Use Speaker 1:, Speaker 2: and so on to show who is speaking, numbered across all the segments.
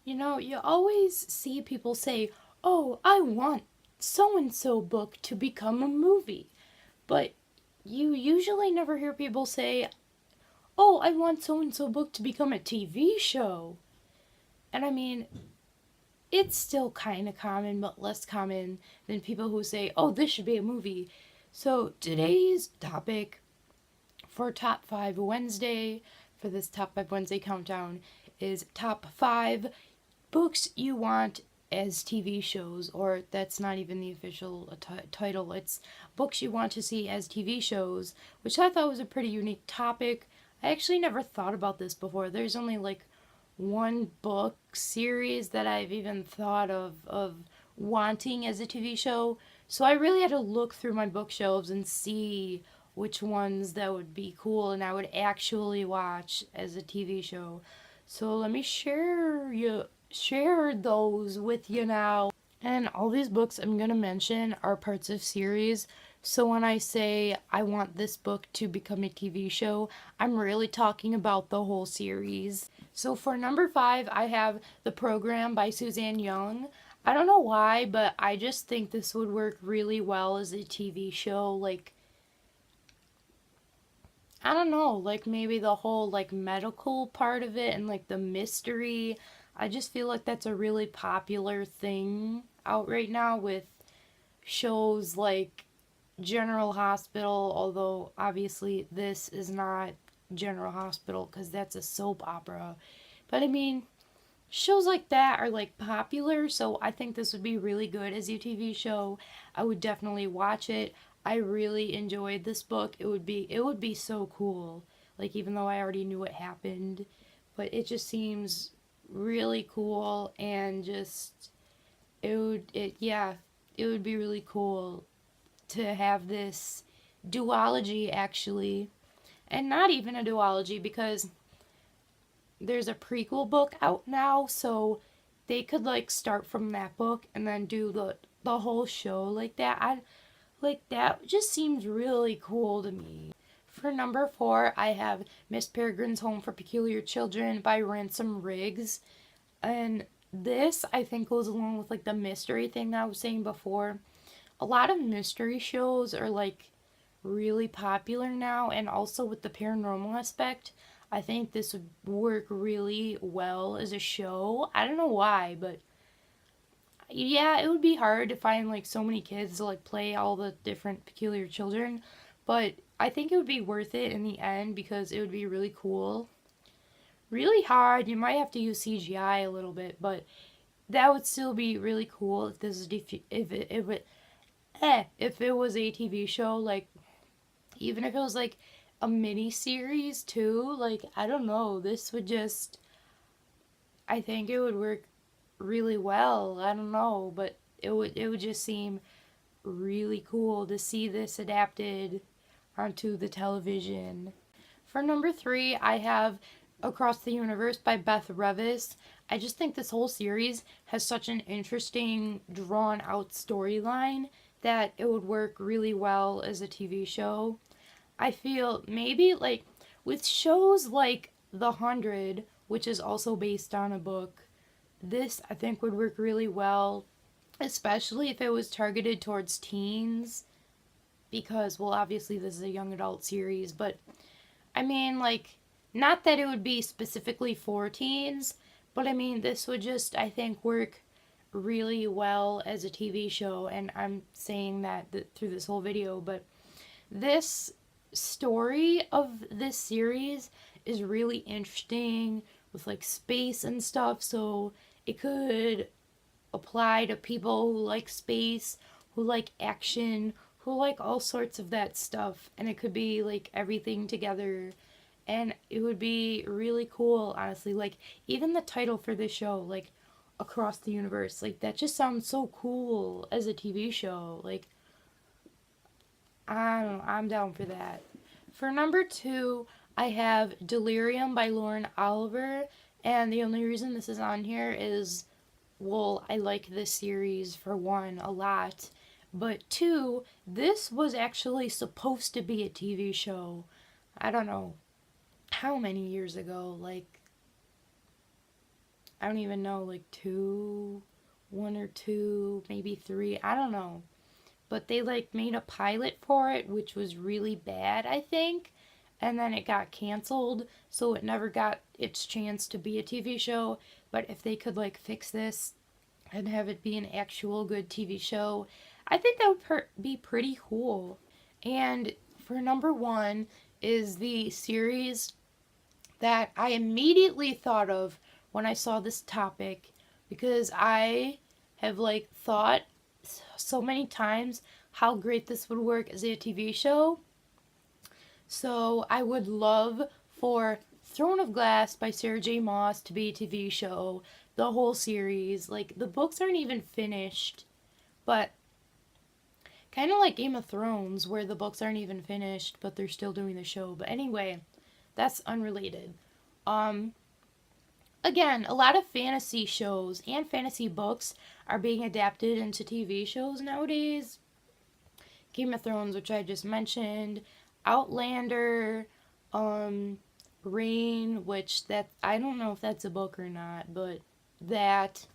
Speaker 1: You know, you always see people say, "Oh, I want so and so book to become a movie." But you usually never hear people say, "Oh, I want so and so book to become a TV show." And I mean, it's still kind of common, but less common than people who say, "Oh, this should be a movie." So today's topic for Top 5 Wednesday, for this Top 5 Wednesday countdown, is top 5 books you want as TV shows, or that's not even the official title. It's books you want to see as TV shows, which I thought was a pretty unique topic. I actually never thought about this before. There's only like one book series that I've even thought of wanting as a TV show. So I really had to look through my bookshelves and see which ones that would be cool and I would actually watch as a TV show. So let me share those with you now. And all these books I'm going to mention are parts of series. So when I say I want this book to become a TV show, I'm really talking about the whole series. So for number 5, I have The Program by Suzanne Young. I don't know why, but I just think this would work really well as a TV show. Like, I don't know, like maybe the whole like medical part of it and like the mystery. I just feel like that's a really popular thing out right now with shows like General Hospital, although obviously this is not General Hospital because that's a soap opera. But I mean, shows like that are like popular, so I think this would be really good as a TV show. I would definitely watch it. I really enjoyed this book. It would be so cool. Like even though I already knew what happened, but it just seems really cool and just it would be really cool to have this duology actually. And not even a duology because there's a prequel book out now, so they could like start from that book and then do the whole show like that. I like that just seems really cool to me. For number 4, I have Miss Peregrine's Home for Peculiar Children by Ransom Riggs. And this I think goes along with like the mystery thing that I was saying before. A lot of mystery shows are like really popular now, and also with the paranormal aspect, I think this would work really well as a show. I don't know why, but yeah, it would be hard to find like so many kids to like play all the different peculiar children, but I think it would be worth it in the end because it would be really cool. Really hard, you might have to use CGI a little bit, but that would still be really cool if this is if it was a TV show, like even if it was like a mini series too, like I don't know, this would just I think it would work really well. I don't know, but it would just seem really cool to see this adapted onto the television. For number 3, I have Across the Universe by Beth Revis. I just think this whole series has such an interesting, drawn out storyline that it would work really well as a TV show. I feel maybe like with shows like The 100, which is also based on a book, this I think would work really well, especially if it was targeted towards teens because well obviously this is a young adult series, but I mean like not that it would be specifically for teens, but I mean this would just I think work really well as a TV show, and I'm saying that through this whole video, but this story of this series is really interesting with like space and stuff, so it could apply to people who like space, who like action, who like all sorts of that stuff, and it could be like everything together. And it would be really cool, honestly. Like, even the title for this show, like, Across the Universe, like, that just sounds so cool as a TV show. Like, I'm down for that. For number 2, I have Delirium by Lauren Oliver. And the only reason this is on here is, well, I like this series for one a lot. But two, this was actually supposed to be a TV show. I don't know how many years ago. Like, I don't even know, like one or two, maybe three, I don't know. But they like made a pilot for it, which was really bad, I think. And then it got canceled, so it never got its chance to be a TV show. But if they could like fix this and have it be an actual good TV show, I think that would be pretty cool. And for number one is the series that I immediately thought of when I saw this topic, because I have like thought so many times how great this would work as a TV show. So I would love for Throne of Glass by Sarah J. Maas to be a TV show, the whole series. Like the books aren't even finished, but kind of like Game of Thrones, where the books aren't even finished, but they're still doing the show. But anyway, that's unrelated. Um, Again, a lot of fantasy shows and fantasy books are being adapted into TV shows nowadays. Game of Thrones, which I just mentioned, Outlander, Rain, which that I don't know if that's a book or not, but that,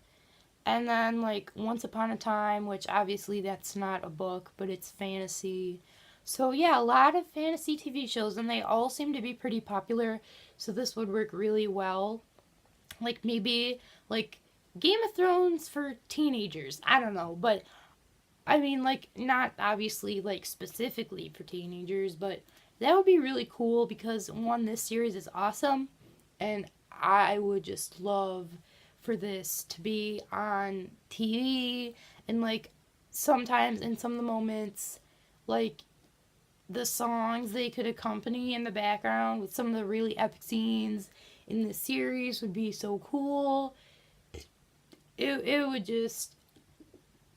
Speaker 1: and then like Once Upon a Time, which obviously that's not a book, but it's fantasy. So yeah, a lot of fantasy TV shows, and they all seem to be pretty popular. So this would work really well. Like maybe like Game of Thrones for teenagers. I don't know, but I mean like not obviously like specifically for teenagers, but that would be really cool because one, this series is awesome, and I would just love for this to be on TV, and like sometimes in some of the moments like the songs they could accompany in the background with some of the really epic scenes in the series would be so cool. It would just,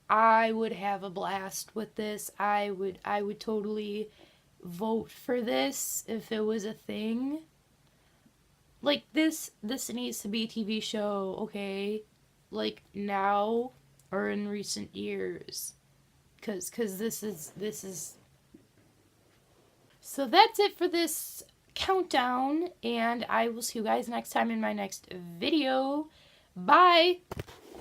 Speaker 1: I would have a blast with this. I would totally vote for this if it was a thing. Like this needs to be a TV show, okay? Like now or in recent years. Cuz this is so that's it for this countdown, and I will see you guys next time in my next video. Bye!